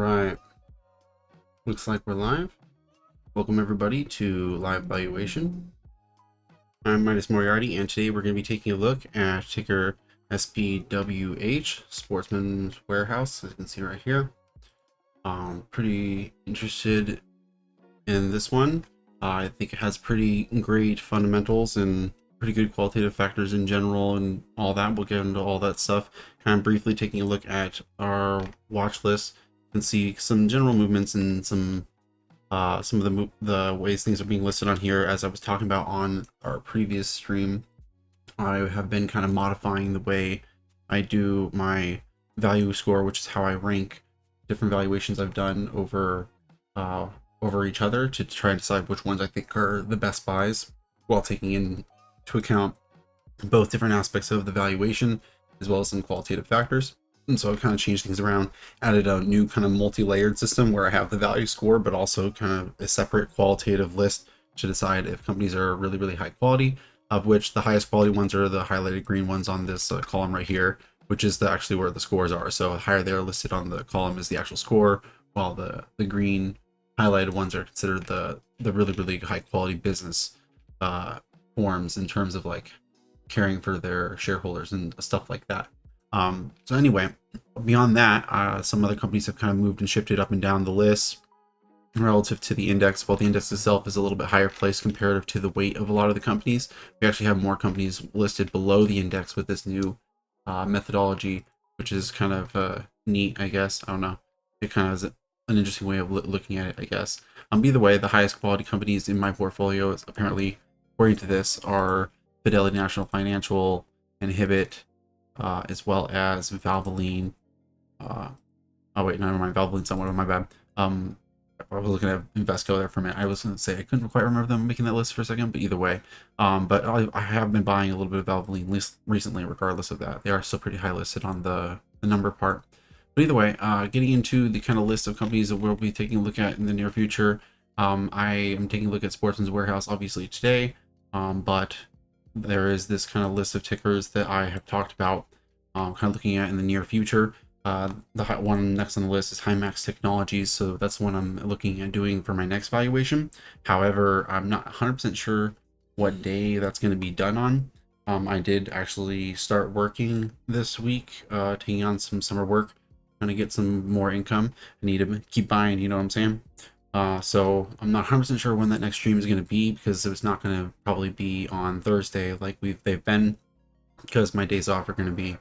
right. Looks like we're live. Welcome everybody to Live Valuation. I'm Midas and today we're going to be taking a look at ticker SPWH, Sportsman Warehouse, as you can see right here. Pretty interested in this one. I think it has pretty great fundamentals and pretty good qualitative factors in general and all that. We'll get into all that stuff. Kind of briefly taking a look at our watch list and see some general movements and some of the ways things are being listed on here. As I was talking about on our previous stream, I have been kind of modifying the way I do my value score, which is how I rank different valuations I've done over each other to try and decide which ones I think are the best buys, while taking into account both different aspects of the valuation as well as some qualitative factors. And so I've kind of changed things around, added a new kind of multi-layered system where I have the value score, but also kind of a separate qualitative list to decide if companies are really, really high quality, of which the highest quality ones are the highlighted green ones on this column right here, which is actually where the scores are. So the higher they're listed on the column is the actual score, while the green highlighted ones are considered the really, really high quality business forms in terms of like caring for their shareholders and stuff like that. So anyway, beyond that, some other companies have kind of moved and shifted up and down the list relative to the index. While the index itself is a little bit higher placed comparative to the weight of a lot of the companies, we actually have more companies listed below the index with this new methodology, which is kind of neat, I guess. I don't know. It kind of is an interesting way of looking at it, I guess. Either way, the highest quality companies in my portfolio is apparently, according to this, are Fidelity National Financial, Inhibit, as well as Valvoline. Oh wait, never mind. Valvoline's somewhat, my bad. I was looking at Invesco there for a minute. I was going to say I couldn't quite remember them making that list for a second, but either way. But I have been buying a little bit of Valvoline recently, regardless of that. They are still pretty high listed on the number part. But either way, getting into the kind of list of companies that we'll be taking a look at in the near future. I am taking a look at Sportsman's Warehouse obviously today, but there is this kind of list of tickers that I have talked about kind of looking at in the near future. The one next on the list is Himax Technologies, so that's one I'm looking at doing for my next valuation. However, I'm not 100% sure what day that's going to be done on. I did actually start working this week, taking on some summer work, trying to get some more income. I need to keep buying, you know what I'm saying? So I'm not 100% sure when that next stream is going to be, because it's not going to probably be on Thursday like they've been, because my days off are going to be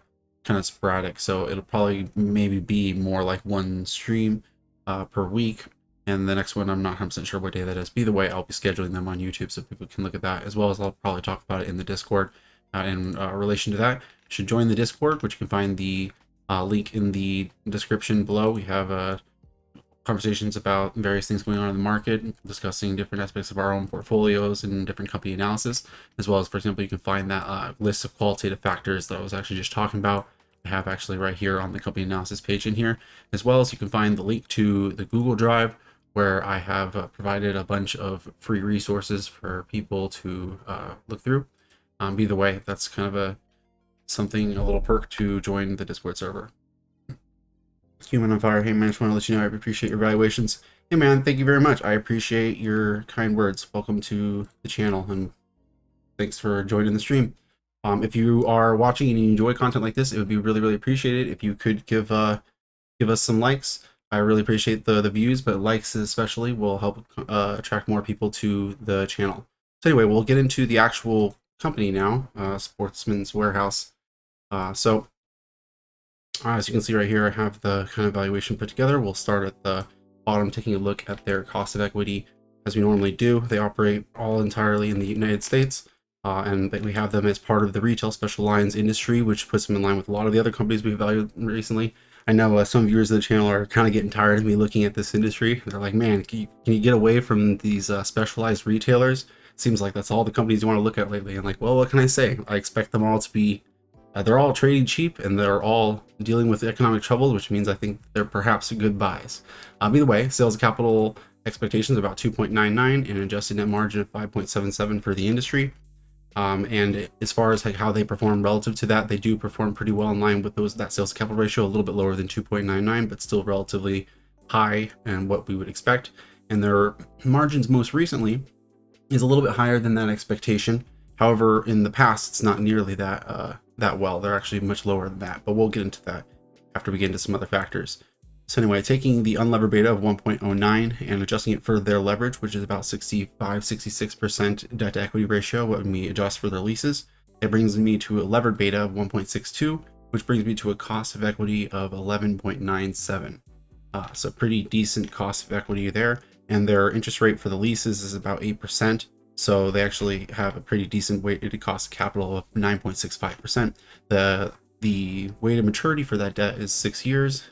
kind of sporadic. So it'll probably maybe be more like one stream per week, and the next one I'm not 100% sure what day that is. But either way, I'll be scheduling them on YouTube so people can look at that, as well as I'll probably talk about it in the Discord. In relation to that, you should join the Discord, which you can find the link in the description below. We have conversations about various things going on in the market, discussing different aspects of our own portfolios and different company analysis, as well as, for example, you can find that list of qualitative factors that I was actually just talking about. I have actually right here on the company analysis page in here, as well as you can find the link to the Google Drive, where I have provided a bunch of free resources for people to look through. Either way, that's kind of a little perk to join the Discord server. Human on Fire, hey man, I just want to let you know I appreciate your valuations. Hey man, thank you very much. I appreciate your kind words. Welcome to the channel, and thanks for joining the stream. If you are watching and you enjoy content like this, it would be really, really appreciated if you could give us some likes. I really appreciate the views, but likes especially will help attract more people to the channel. So anyway, we'll get into the actual company now, Sportsman's Warehouse. As you can see right here, I have the kind of valuation put together. We'll start at the bottom, taking a look at their cost of equity as we normally do. They operate all entirely in the United States, and we have them as part of the retail special lines industry, which puts them in line with a lot of the other companies we've valued recently. I know some viewers of the channel are kind of getting tired of me looking at this industry. They're like, man, can you get away from these specialized retailers? It seems like that's all the companies you want to look at lately. I'm like, well, what can I say? I expect them all to be they're all trading cheap, and they're all dealing with economic trouble, which means I think they're perhaps good buys. Either way, sales capital expectations about 2.99 and adjusted net margin of 5.77 for the industry. And as far as like how they perform relative to that, they do perform pretty well in line with that sales capital ratio, a little bit lower than 2.99, but still relatively high and what we would expect, and their margins most recently is a little bit higher than that expectation. However, in the past, it's not nearly that well. They're actually much lower than that, but we'll get into that after we get into some other factors. So anyway, taking the unlevered beta of 1.09 and adjusting it for their leverage, which is about 65-66% debt to equity ratio when we adjust for their leases, it brings me to a levered beta of 1.62, which brings me to a cost of equity of 11.97. So pretty decent cost of equity there. And their interest rate for the leases is about 8%. So they actually have a pretty decent weighted cost of capital of 9.65%. The weighted maturity for that debt is 6 years.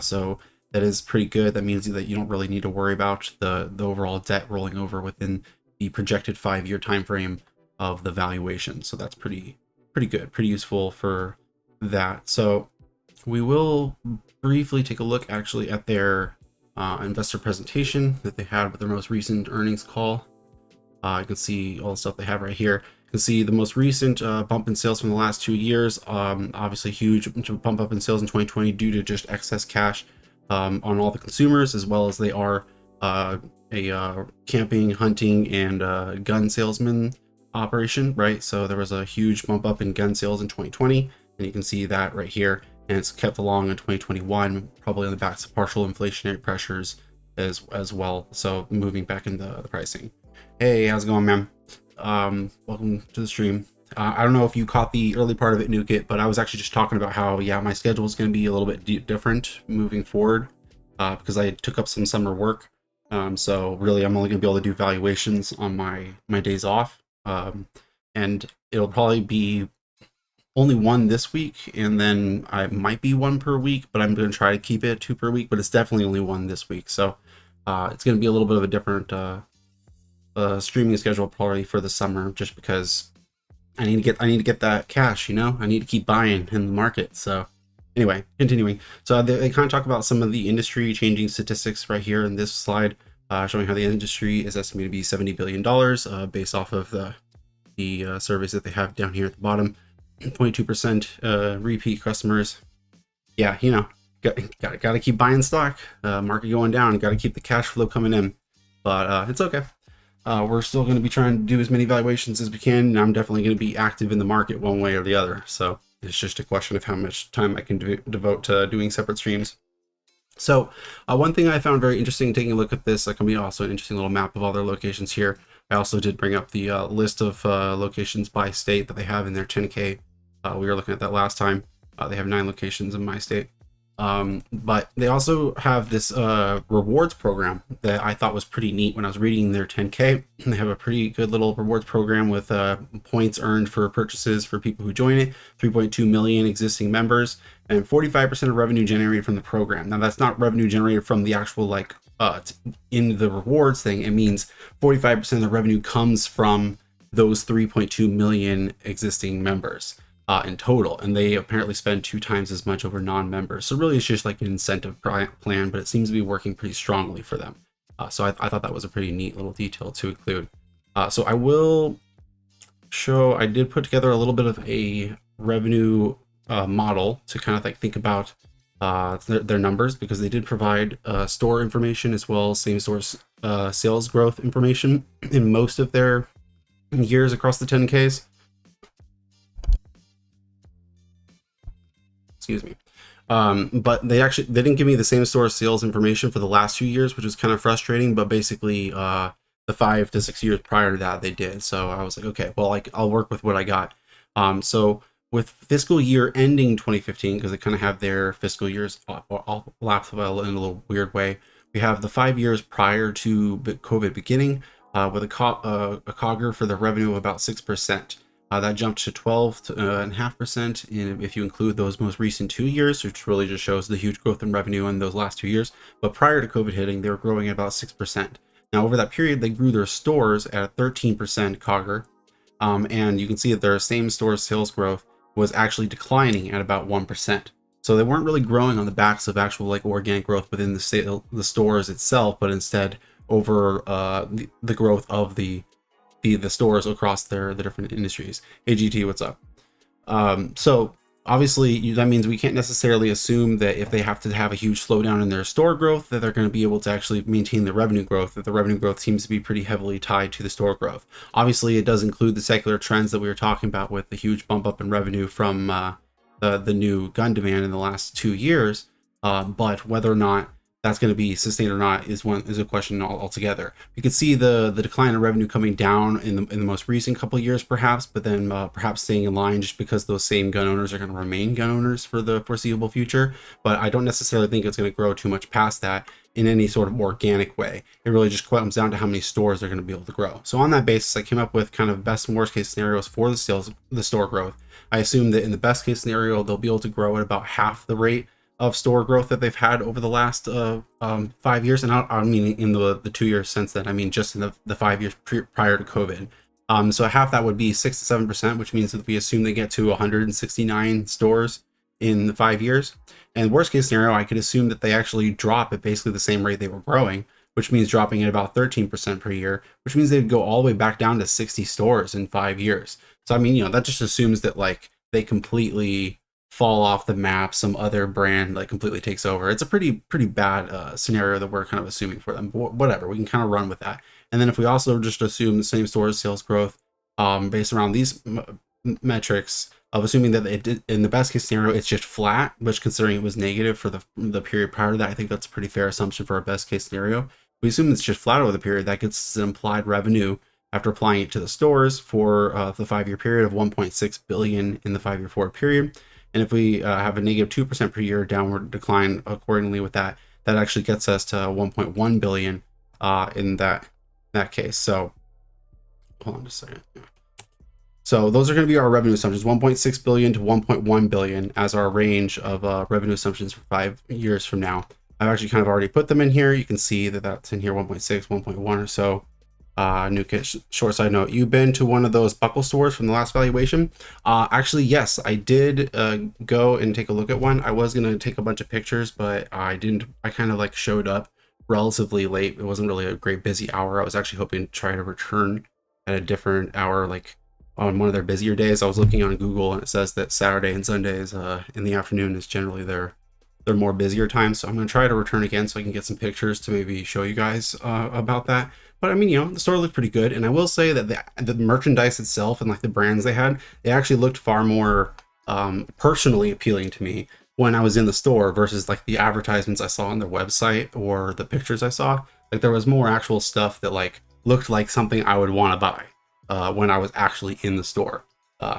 So that is pretty good. That means that you don't really need to worry about the overall debt rolling over within the projected 5-year time frame of the valuation. So that's pretty good, pretty useful for that. So we will briefly take a look actually at their investor presentation that they had with their most recent earnings call. You can see all the stuff they have right here. You can see the most recent bump in sales from the last 2 years. Obviously huge bump up in sales in 2020 due to just excess cash on all the consumers, as well as they are a camping, hunting, and gun salesman operation, right? So there was a huge bump up in gun sales in 2020, and you can see that right here. And it's kept along in 2021, probably on the backs of partial inflationary pressures as well. So moving back into the pricing. Hey, how's it going, man? Welcome to the stream. I don't know if you caught the early part of it, Nukit, but I was actually just talking about how, yeah, my schedule is going to be a little bit different moving forward because I took up some summer work. So really, I'm only going to be able to do valuations on my days off. And it'll probably be only one this week, and then I might be one per week, but I'm going to try to keep it 2 per week, but it's definitely only one this week. So it's going to be a little bit of a different streaming schedule probably for the summer, just because I need to get that cash, you know. I need to keep buying in the market. So anyway, continuing. So they kind of talk about some of the industry changing statistics right here in this slide, showing how the industry is estimated to be $70 billion based off of the surveys that they have down here at the bottom. 0.2% repeat customers. Yeah, you know, got to keep buying stock. Market going down, got to keep the cash flow coming in. But it's okay. We're still going to be trying to do as many valuations as we can, and I'm definitely going to be active in the market one way or the other. So it's just a question of how much time I can devote to doing separate streams. So one thing I found very interesting taking a look at this, can be also an interesting little map of all their locations here. I also did bring up the list of locations by state that they have in their 10K. We were looking at that last time. They have 9 locations in my state. But they also have this rewards program that I thought was pretty neat when I was reading their 10K. They have a pretty good little rewards program with points earned for purchases for people who join it, 3.2 million existing members, and 45% of revenue generated from the program. Now that's not revenue generated from the actual in the rewards thing. It means 45% of the revenue comes from those 3.2 million existing members in total, and they apparently spend 2 times as much over non-members. So really it's just like an incentive plan, but it seems to be working pretty strongly for them. So I thought that was a pretty neat little detail to include. So I will show, I did put together a little bit of a revenue model to kind of think about their numbers, because they did provide store information as well as same store sales growth information in most of their years across the 10Ks. Excuse me. But they didn't give me the same store sales information for the last 2 years, which was kind of frustrating, but basically the 5 to 6 years prior to that they did. So I was like, okay, well, I'll work with what I got. So with fiscal year ending 2015, because they kind of have their fiscal years all lapsed in a little weird way, we have the 5 years prior to COVID beginning with a CAGR for the revenue of about 6%. That jumped to 12.5% if you include those most recent 2 years, which really just shows the huge growth in revenue in those last 2 years. But prior to COVID hitting, they were growing at about 6%. Now, over that period, they grew their stores at a 13% CAGR. And you can see that their same store sales growth was actually declining at about 1%. So they weren't really growing on the backs of actual organic growth within the stores itself, but instead over the growth of the stores across the different industries. Hey GT, what's up? So Obviously, that means we can't necessarily assume that if they have to have a huge slowdown in their store growth, that they're going to be able to actually maintain the revenue growth, that the revenue growth seems to be pretty heavily tied to the store growth. Obviously, it does include the secular trends that we were talking about with the huge bump up in revenue from the new gun demand in the last 2 years. But whether or not that's going to be sustained or not is a question altogether. You can see the decline in revenue coming down in the most recent couple of years, perhaps, but then perhaps staying in line just because those same gun owners are going to remain gun owners for the foreseeable future. But I don't necessarily think it's going to grow too much past that in any sort of organic way. It really just comes down to how many stores they're going to be able to grow. So on that basis, I came up with kind of best and worst case scenarios for the store growth. I assume that in the best case scenario, they'll be able to grow at about half the rate of store growth that they've had over the last 5 years. And I don't mean in the 2 years since then, I mean just in the 5 years prior to COVID. So half that would be 6 to 7%, which means that we assume they get to 169 stores in the 5 years. And worst case scenario, I could assume that they actually drop at basically the same rate they were growing, which means dropping at about 13% per year, which means they'd go all the way back down to 60 stores in 5 years. So I mean, that just assumes that like they completely fall off the map, some other brand like completely takes over. It's a pretty bad scenario that we're kind of assuming for them, but whatever, we can kind of run with that. And then if we also just assume the same store sales growth based around these metrics of assuming that it did, in the best case scenario it's just flat, which considering it was negative for the period prior to that, I think that's a pretty fair assumption for our best case scenario. We assume it's just flat over the period. That gets an implied revenue after applying it to the stores for the 5-year period of 1.6 billion in the 5-year forward period. And if we have a negative 2% per year downward decline accordingly with that, that actually gets us to 1.1 billion in that case. So hold on just a second. So those are going to be our revenue assumptions, 1.6 billion to 1.1 billion as our range of revenue assumptions for 5 years from now. I've actually kind of already put them in here. You can see that that's in here, 1.6, 1.1 or so. New kid, short side note, you've been to one of those buckle stores from the last valuation? Actually, yes, I did go and take a look at one. I was going to take a bunch of pictures, but I didn't. I kind of like showed up relatively late. It wasn't really a great busy hour. I was actually hoping to try to return at a different hour, like on one of their busier days. I was looking on Google and it says that Saturday and Sundays in the afternoon is generally their more busier times. So I'm going to try to return again so I can get some pictures to maybe show you guys about that. But I mean, the store looked pretty good. And I will say that the merchandise itself and like the brands they had, they actually looked far more personally appealing to me when I was in the store versus like the advertisements I saw on their website or the pictures I saw. Like there was more actual stuff that like looked like something I would want to buy when I was actually in the store.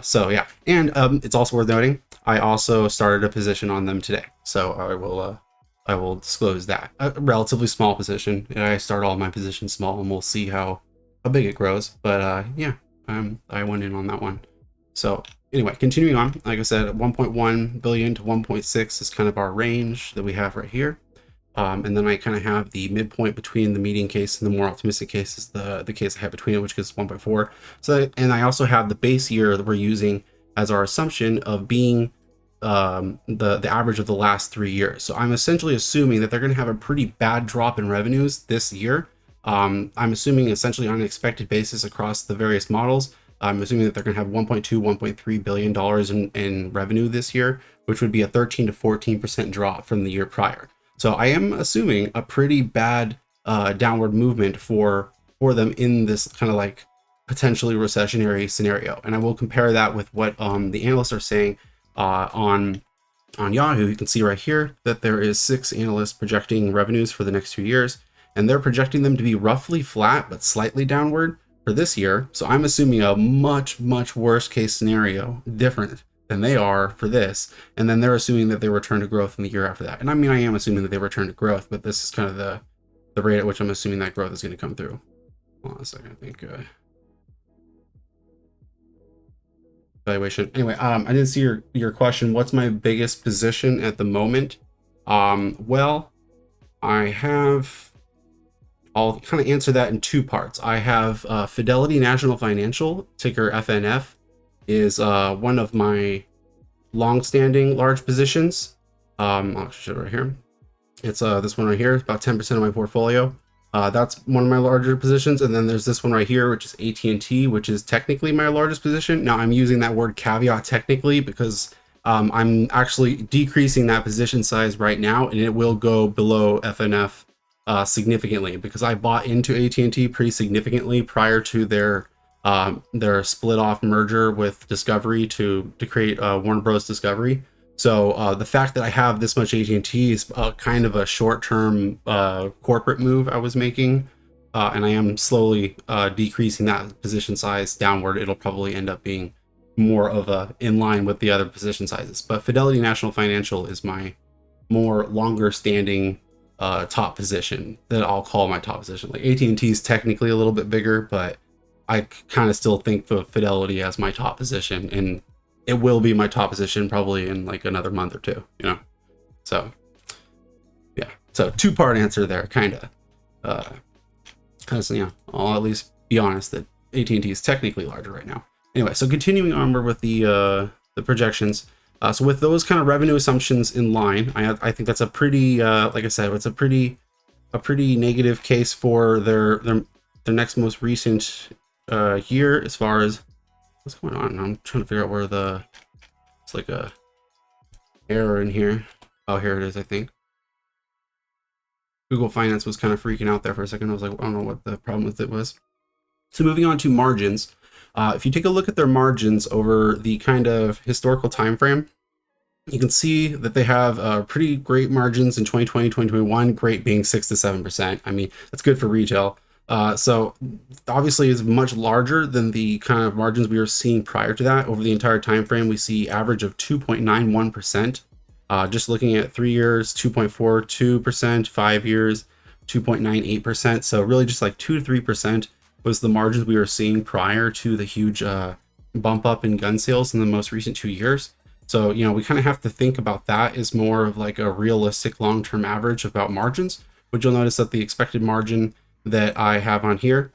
So yeah, and it's also worth noting, I also started a position on them today. So I will disclose that. A relatively small position. I start all my positions small and we'll see how big it grows. But yeah, I went in on that one. So anyway, continuing on, like I said, 1.1 billion to 1.6 is kind of our range that we have right here. And then I kind of have the midpoint between the median case and the more optimistic case is the case I have between it, which gives 1.4. So, and I also have the base year that we're using as our assumption of being the average of the last 3 years. So I'm essentially assuming that they're going to have a pretty bad drop in revenues this year. I'm assuming essentially on an expected basis across the various models. I'm assuming that they're going to have 1.2, 1.3 billion dollars in revenue this year, which would be a 13 to 14% drop from the year prior. So I am assuming a pretty bad downward movement for them in this kind of like potentially recessionary scenario. And I will compare that with what the analysts are saying on Yahoo. You can see right here that there is 6 analysts projecting revenues for the next 2 years, and they're projecting them to be roughly flat but slightly downward for this year. So I'm assuming a much worse case scenario, different than they are for this, and then they're assuming that they return to growth in the year after that. And I mean, I am assuming that they return to growth, but this is kind of the rate at which I'm assuming that growth is going to come through. Hold on a second, I think valuation. Anyway, I didn't see your question. What's my biggest position at the moment? Well, I'll kind of answer that in 2 parts. I have Fidelity National Financial, ticker FNF, is one of my long-standing large positions. I'll show it right here. It's this one right here, about 10% of my portfolio. That's one of my larger positions, and then there's this one right here, which is AT&T, which is technically my largest position. Now I'm using that word caveat technically because I'm actually decreasing that position size right now, and it will go below FNF significantly, because I bought into AT&T pretty significantly prior to their split off merger with Discovery to create Warner Bros. Discovery. So the fact that I have this much AT&T is kind of a short-term corporate move I was making, and I am slowly decreasing that position size downward. It'll probably end up being more of a in line with the other position sizes. But Fidelity National Financial is my more longer standing top position that I'll call my top position. Like AT&T is technically a little bit bigger, but I kind of still think of Fidelity as my top position, and it will be my top position probably in like another month or two, you know? So yeah, so two-part answer there, kind of. Because, you know, I'll at least be honest that AT&T is technically larger right now. Anyway, so continuing onward with the projections. So with those kind of revenue assumptions in line, I think that's a pretty, like I said, it's a pretty negative case for their next most recent year as far as what's going on. I'm trying to figure out where it's like a error in here. Oh, here it is, I think. Google Finance was kind of freaking out there for a second. I was like, I don't know what the problem with it was. So moving on to margins. If you take a look at their margins over the kind of historical time frame, you can see that they have pretty great margins in 2020, 2021, great being 6 to 7%. I mean, that's good for retail. So obviously it's much larger than the kind of margins we were seeing prior to that. Over the entire time frame, we see average of 2.91%. Just looking at 3 years, 2.42%, 5 years, 2.98%. So really just like 2 to 3% was the margins we were seeing prior to the huge bump up in gun sales in the most recent 2 years. So, you know, we kind of have to think about that as more of like a realistic long-term average about margins. But you'll notice that the expected margin that I have on here,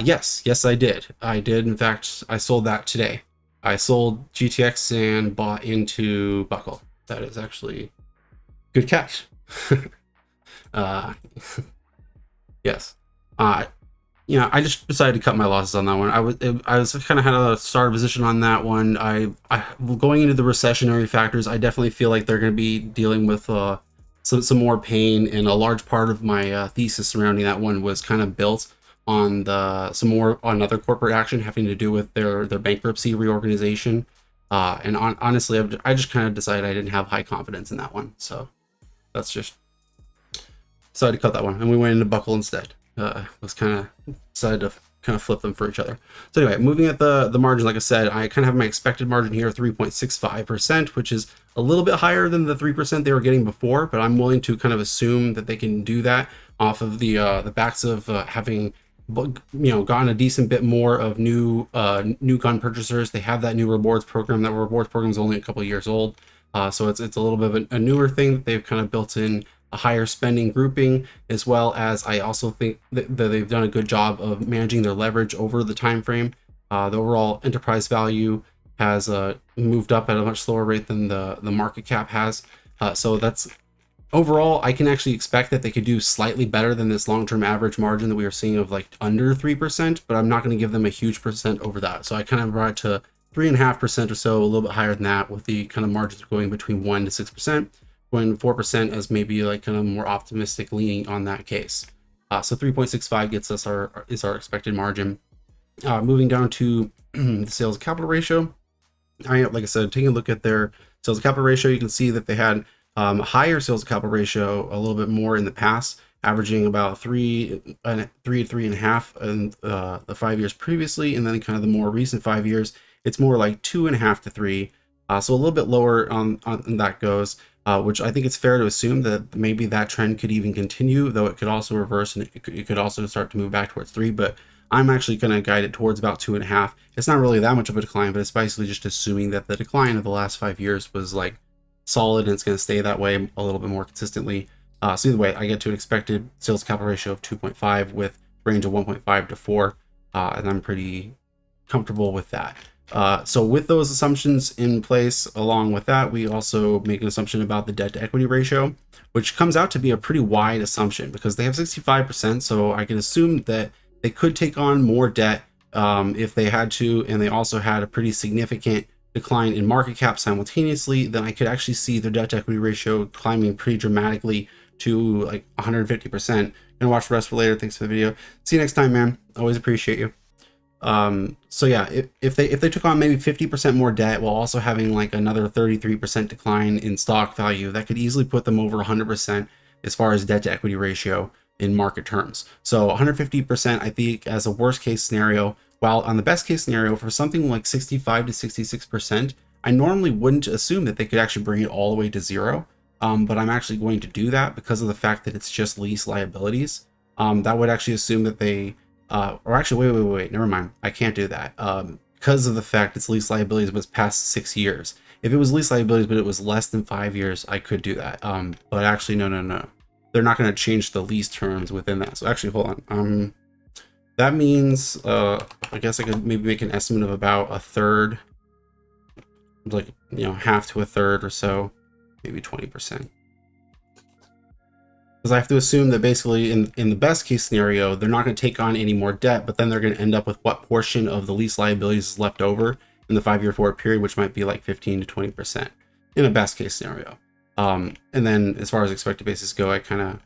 yes, I did. In fact, I sold that today. I sold GTX and bought into Buckle. That is actually good cash. Yes. You know, I just decided to cut my losses on that one. I was kind of had a starter position on that one. I going into the recessionary factors, I definitely feel like they're going to be dealing with some more pain, and a large part of my thesis surrounding that one was kind of built on some more on other corporate action having to do with their bankruptcy reorganization. And honestly, I just kind of decided I didn't have high confidence in that one, so that's just decided to cut that one, and we went into Buckle instead. Was kind of decided to kind of flip them for each other. So anyway, moving at the margin, like I said, I kind of have my expected margin here, 3.65%, which is a little bit higher than the 3% they were getting before, but I'm willing to kind of assume that they can do that off of the backs of having, you know, gotten a decent bit more of new gun purchasers. They have that new rewards program. That rewards program is only a couple of years old, so it's a little bit of a newer thing that they've kind of built in a higher spending grouping, as well as I also think that they've done a good job of managing their leverage over the time frame. The overall enterprise value has moved up at a much slower rate than the market cap has. So that's overall, I can actually expect that they could do slightly better than this long-term average margin that we are seeing of like under 3%, but I'm not going to give them a huge percent over that. So I kind of brought it to 3.5% or so, a little bit higher than that, with the kind of margins going between 1 to 6%. Going 4% as maybe like kind of more optimistic leaning on that case. So 3.65 gets us is our expected margin. Moving down to the sales capital ratio. Like I said, taking a look at their sales capital ratio, you can see that they had a higher sales capital ratio a little bit more in the past, averaging about 3 to 3.5 in the 5 years previously, and then kind of the more recent 5 years, it's more like 2.5 to 3. So a little bit lower on that goes. Which I think it's fair to assume that maybe that trend could even continue, though it could also reverse and it could also start to move back towards 3. But I'm actually going to guide it towards about 2.5. It's not really that much of a decline, but it's basically just assuming that the decline of the last 5 years was like solid and it's going to stay that way a little bit more consistently. So either way, I get to an expected sales capital ratio of 2.5 with range of 1.5 to 4, and I'm pretty comfortable with that. So with those assumptions in place, along with that, we also make an assumption about the debt to equity ratio, which comes out to be a pretty wide assumption because they have 65%. So I can assume that they could take on more debt if they had to, and they also had a pretty significant decline in market cap simultaneously, then I could actually see their debt to equity ratio climbing pretty dramatically to like 150%. Gonna watch the rest for later. Thanks for the video. See you next time, man. Always appreciate you. So yeah, if they took on maybe 50% more debt while also having like another 33% decline in stock value, that could easily put them over 100% as far as debt to equity ratio in market terms. So 150%, I think, as a worst case scenario, while on the best case scenario for something like 65 to 66%, I normally wouldn't assume that they could actually bring it all the way to zero. But I'm actually going to do that because of the fact that it's just lease liabilities. That would actually assume that they, or actually, wait, never mind. I can't do that because of the fact it's lease liabilities, but it's past 6 years. If it was lease liabilities, but it was less than 5 years, I could do that. But actually, no. They're not going to change the lease terms within that. So actually, hold on. That means, I guess I could maybe make an estimate of about a third, like, you know, half to a third or so, maybe 20%. Because I have to assume that basically in the best case scenario, they're not going to take on any more debt, but then they're going to end up with what portion of the lease liabilities is left over in the 5-year forward period, which might be like 15 to 20% in a best case scenario. And then as far as expected basis go, I kind of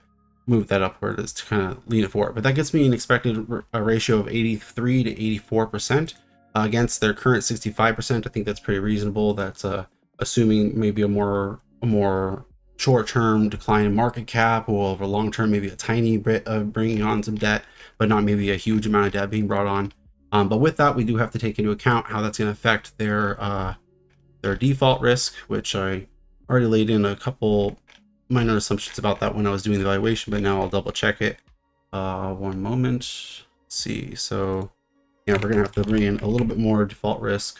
move that upward to kind of lean it forward. But that gets me an expected ratio of 83 to 84% against their current 65%. I think that's pretty reasonable. That's assuming maybe a more short-term decline in market cap, or over long-term maybe a tiny bit of bringing on some debt, but not maybe a huge amount of debt being brought on. But with that, we do have to take into account how that's going to affect their default risk, which I already laid in a couple minor assumptions about that when I was doing the valuation, but now I'll double check it. One moment. Let's see. So yeah, we're gonna have to bring in a little bit more default risk,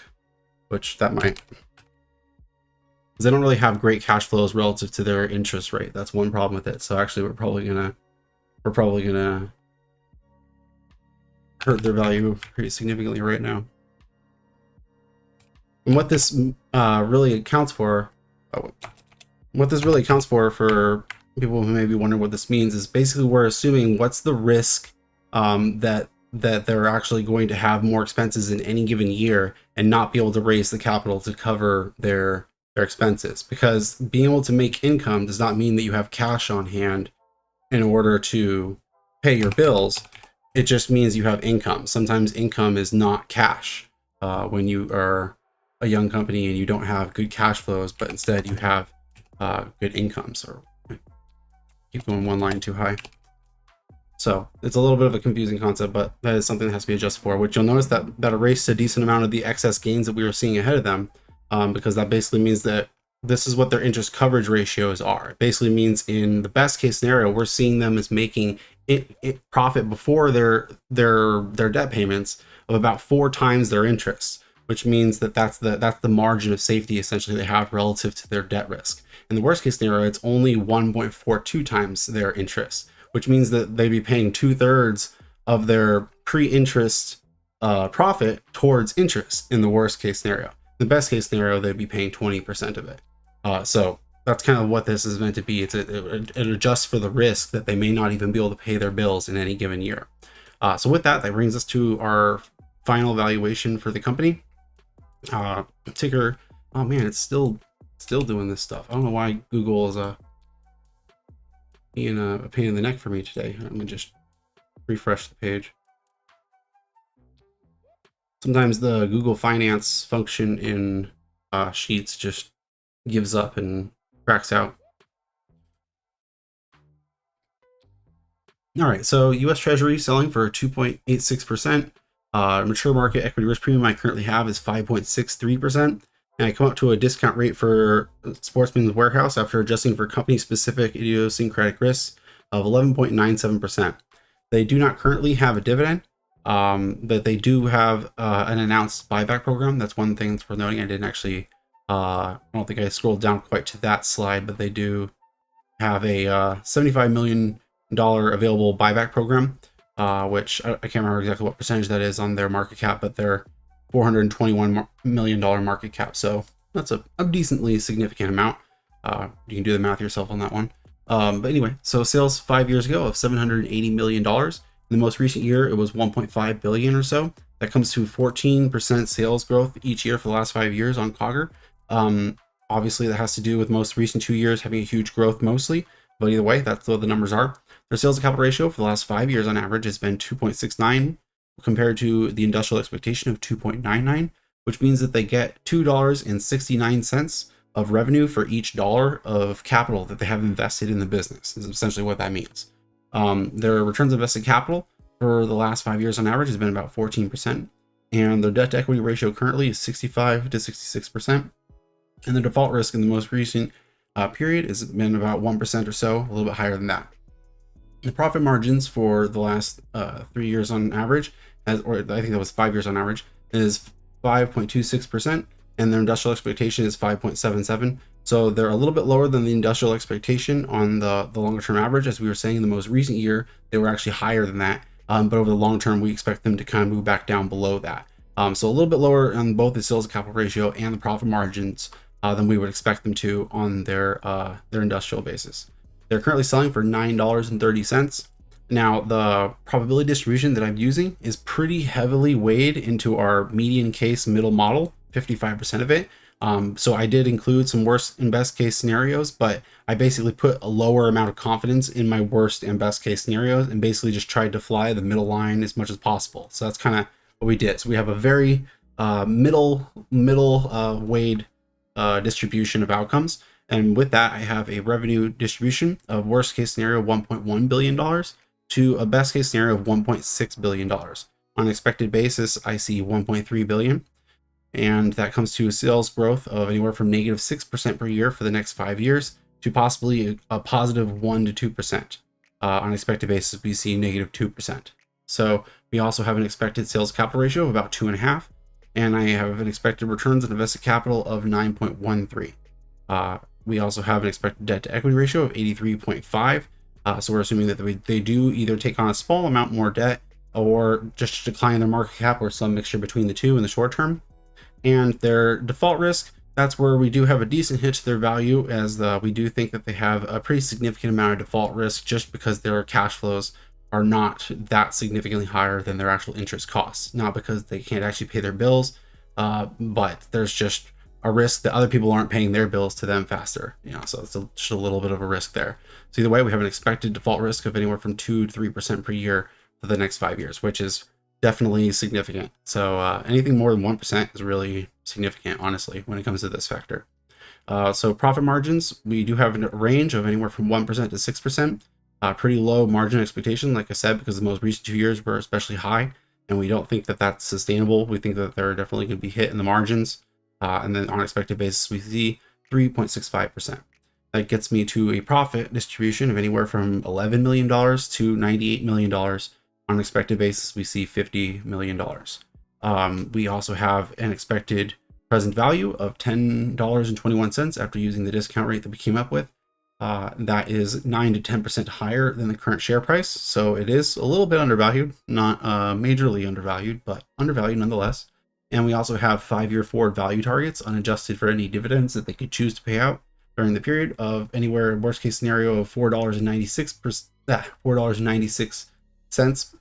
which that might, because they don't really have great cash flows relative to their interest rate. That's one problem with it. So actually, we're probably gonna hurt their value pretty significantly right now. And what this really accounts for, for people who maybe wonder what this means, is basically we're assuming what's the risk that they're actually going to have more expenses in any given year and not be able to raise the capital to cover their expenses. Because being able to make income does not mean that you have cash on hand in order to pay your bills. It just means you have income. Sometimes income is not cash when you are a young company and you don't have good cash flows, but instead you have good income. So keep going one line too high. So it's a little bit of a confusing concept, but that is something that has to be adjusted for, which you'll notice that erased a decent amount of the excess gains that we were seeing ahead of them, because that basically means that this is what their interest coverage ratios are. It basically means in the best case scenario, we're seeing them as making it profit before their debt payments of about 4 times their interest, which means that that's the margin of safety essentially they have relative to their debt risk. In the worst case scenario, it's only 1.42 times their interest, which means that they'd be paying 2/3 of their pre-interest profit towards interest in the worst case scenario. In the best case scenario, they'd be paying 20% of it. So that's kind of what this is meant to be. It adjusts for the risk that they may not even be able to pay their bills in any given year. So with that brings us to our final valuation for the company. Ticker, oh man, it's still doing this stuff. I don't know why Google is being a pain in the neck for me today. Let me just refresh the page. Sometimes the Google Finance function in Sheets just gives up and cracks out. All right, so U.S. Treasury selling for 2.86%. Mature market equity risk premium I currently have is 5.63%. And I come up to a discount rate for Sportsman's Warehouse after adjusting for company-specific idiosyncratic risks of 11.97%. They do not currently have a dividend, but they do have an announced buyback program. That's one thing that's worth noting. I didn't actually, I don't think I scrolled down quite to that slide, but they do have a $75 million available buyback program, which I can't remember exactly what percentage that is on their market cap, but they're $421 million market cap. So that's a decently significant amount. You can do the math yourself on that one. But anyway, so sales 5 years ago of $780 million. In the most recent year, it was 1.5 billion or so. That comes to 14% sales growth each year for the last 5 years on Cogger. Obviously, that has to do with most recent 2 years having a huge growth mostly, but either way, that's what the numbers are. Their sales to capital ratio for the last 5 years on average has been 2.69 compared to the industrial expectation of 2.99, which means that they get $2.69 of revenue for each dollar of capital that they have invested in the business, is essentially what that means. Their returns on invested capital for the last 5 years on average has been about 14%, and their debt to equity ratio currently is 65 to 66%. And the default risk in the most recent period has been about 1% or so, a little bit higher than that. The profit margins for the last 3 years on average, or I think that was 5 years on average, is 5.26%, and their industrial expectation is 5.77. So they're a little bit lower than the industrial expectation on the longer term average. As we were saying, in the most recent year, they were actually higher than that. But over the long term, we expect them to kind of move back down below that. So a little bit lower on both the sales to capital ratio and the profit margins than we would expect them to on their industrial basis. They're currently selling for $9.30. Now, the probability distribution that I'm using is pretty heavily weighed into our median case middle model, 55% of it. So I did include some worst and best case scenarios, but I basically put a lower amount of confidence in my worst and best case scenarios and basically just tried to fly the middle line as much as possible. So that's kind of what we did. So we have a very middle weighed distribution of outcomes. And with that, I have a revenue distribution of worst case scenario $1.1 billion to a best case scenario of $1.6 billion. On an expected basis, I see $1.3 billion. And that comes to a sales growth of anywhere from negative 6% per year for the next 5 years to possibly a positive 1 to 2%. On an expected basis, we see negative 2%. So we also have an expected sales capital ratio of about 2.5, and I have an expected returns on invested capital of 9.13. We also have an expected debt to equity ratio of 83.5. So we're assuming that they do either take on a small amount more debt or just decline their market cap or some mixture between the two in the short term. And their default risk, that's where we do have a decent hit to their value, as we do think that they have a pretty significant amount of default risk just because their cash flows are not that significantly higher than their actual interest costs. Not because they can't actually pay their bills, but there's just a risk that other people aren't paying their bills to them faster. So it's just a little bit of a risk there. So either way, we have an expected default risk of anywhere from 2 to 3% per year for the next 5 years, which is definitely significant. So anything more than 1% is really significant, honestly, when it comes to this factor. So profit margins, we do have a range of anywhere from 1% to 6%. Pretty low margin expectation, like I said, because the most recent 2 years were especially high, and we don't think that that's sustainable. We think that they're definitely going to be hit in the margins. And then on an expected basis, we see 3.65%. That gets me to a profit distribution of anywhere from $11 million to $98 million. On an expected basis, we see $50 million. We also have an expected present value of $10.21 after using the discount rate that we came up with. That is 9 to 10% higher than the current share price. So it is a little bit undervalued, not majorly undervalued, but undervalued nonetheless. And we also have 5-year forward value targets unadjusted for any dividends that they could choose to pay out during the period of anywhere, worst case scenario, of $4.96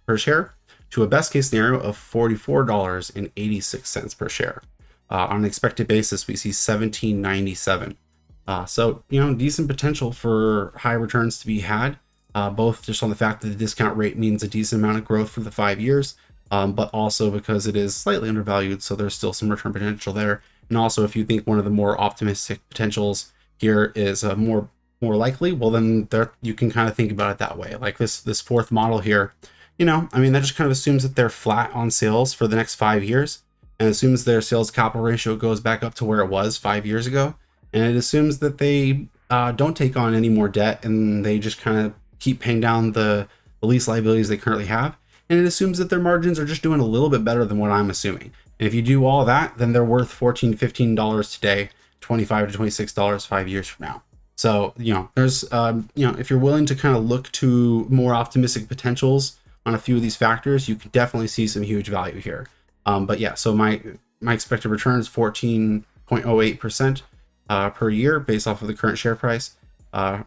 per share to a best case scenario of $44.86 per share. On an expected basis, we see $17.97. So, decent potential for high returns to be had, both just on the fact that the discount rate means a decent amount of growth for the 5 years, but also because it is slightly undervalued, so there's still some return potential there. And also, if you think one of the more optimistic potentials here is more likely, well, then you can kind of think about it that way. Like this fourth model here, that just kind of assumes that they're flat on sales for the next 5 years, and assumes their sales capital ratio goes back up to where it was 5 years ago. And it assumes that they don't take on any more debt, and they just kind of keep paying down the lease liabilities they currently have. And it assumes that their margins are just doing a little bit better than what I'm assuming. And if you do all that, then they're worth $14, $15 today, $25 to $26 5 years from now. So, there's, if you're willing to kind of look to more optimistic potentials on a few of these factors, you can definitely see some huge value here. But yeah, so my expected return is 14.08%. Per year based off of the current share price.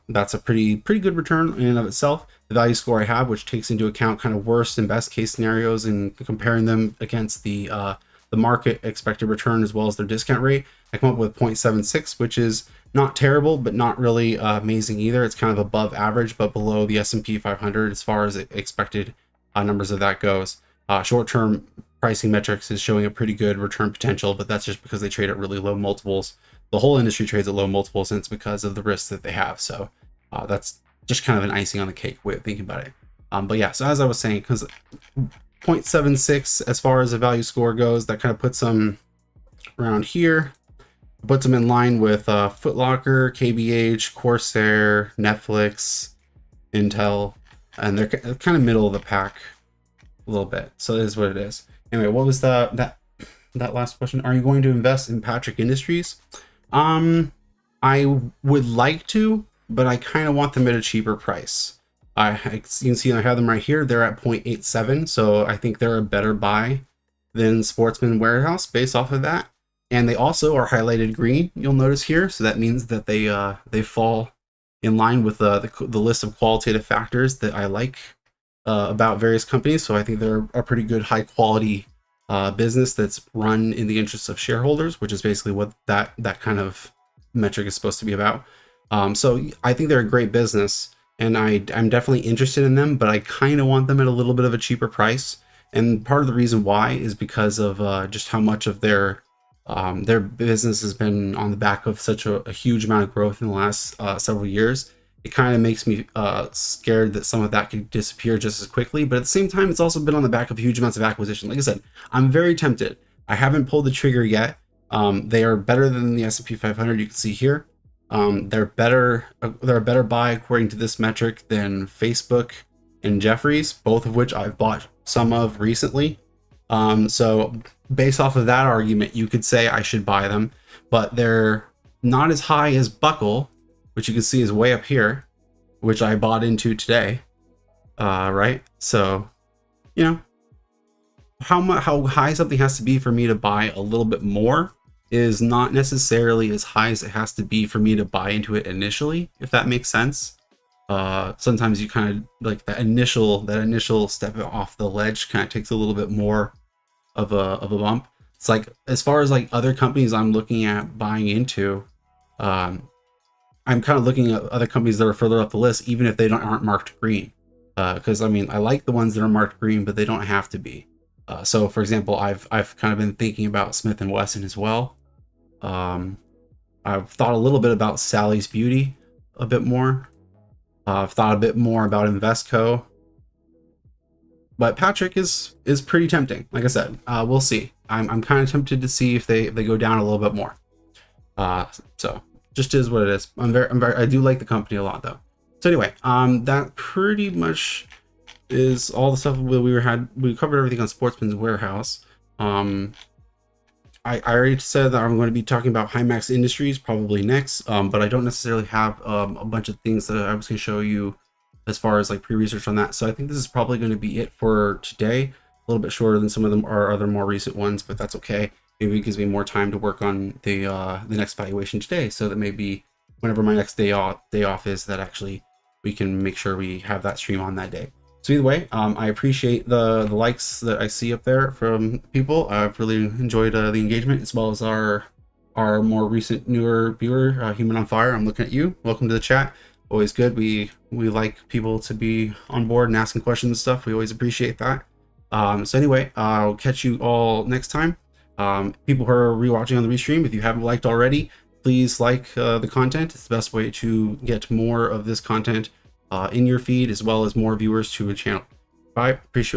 That's a pretty good return in and of itself. The value score I have, which takes into account kind of worst and best case scenarios and comparing them against the market expected return as well as their discount rate, I come up with 0.76, which is not terrible, but not really amazing either. It's kind of above average, but below the S&P 500 as far as expected numbers of that goes. Short-term pricing metrics is showing a pretty good return potential, but that's just because they trade at really low multiples. The whole industry trades at low multiples, and it's because of the risks that they have. So that's just kind of an icing on the cake way of thinking about it. But yeah, so as I was saying, because 0.76 as far as the value score goes, that kind of puts them around here, puts them in line with Foot Locker, KBH, Corsair, Netflix, Intel, and they're kind of middle of the pack a little bit. So it is what it is. Anyway, what was that last question? Are you going to invest in Patrick Industries? I would like to, but I kind of want them at a cheaper price. You can see I have them right here. They're at 0.87, so I think they're a better buy than Sportsman Warehouse based off of that. And they also are highlighted green, you'll notice here. So that means that they fall in line with the list of qualitative factors that I like about various companies. So I think they're a pretty good high quality business that's run in the interests of shareholders, which is basically what that kind of metric is supposed to be about. So I think they're a great business, and I'm definitely interested in them, but I kind of want them at a little bit of a cheaper price. And part of the reason why is because of just how much of their business has been on the back of such a huge amount of growth in the last several years. It kind of makes me scared that some of that could disappear just as quickly. But at the same time, it's also been on the back of huge amounts of acquisition. Like I said, I'm very tempted. I haven't pulled the trigger yet. They are better than the S&P 500. You can see here. They're a better buy according to this metric than Facebook and Jeffries, both of which I've bought some of recently. So based off of that argument, you could say I should buy them, but they're not as high as Buckle, which you can see is way up here, which I bought into today. Right? So, you know, how high something has to be for me to buy a little bit more is not necessarily as high as it has to be for me to buy into it initially, if that makes sense. Sometimes you kind of like that initial step off the ledge kind of takes a little bit more of a bump. It's like, as far as like other companies I'm looking at buying into, I'm kind of looking at other companies that are further up the list, even if they aren't marked green. Because I mean, I like the ones that are marked green, but they don't have to be. So for example, I've kind of been thinking about Smith & Wesson as well. I've thought a little bit about Sally's Beauty a bit more. I've thought a bit more about Investco. But Patrick is pretty tempting. Like I said, we'll see. I'm kind of tempted to see if they go down a little bit more. So just is what it is. I do like the company a lot though. So anyway, that pretty much is all the stuff we covered everything on Sportsman's Warehouse. I already said that I'm going to be talking about Hymax Industries probably next, but I don't necessarily have a bunch of things that I was going to show you as far as like pre-research on that. So I think this is probably going to be it for today. A little bit shorter than some of them are other more recent ones, but that's okay. Maybe it gives me more time to work on the next valuation today, so that maybe whenever my next day off is, that actually we can make sure we have that stream on that day. So either way, I appreciate the likes that I see up there from people. I've really enjoyed the engagement, as well as our more recent newer viewer, Human on Fire. I'm looking at you. Welcome to the chat. Always good. We like people to be on board and asking questions and stuff. We always appreciate that. So anyway, I'll catch you all next time. People who are rewatching on the restream, if you haven't liked already, please like the content. It's the best way to get more of this content in your feed, as well as more viewers to a channel. Bye. Appreciate it.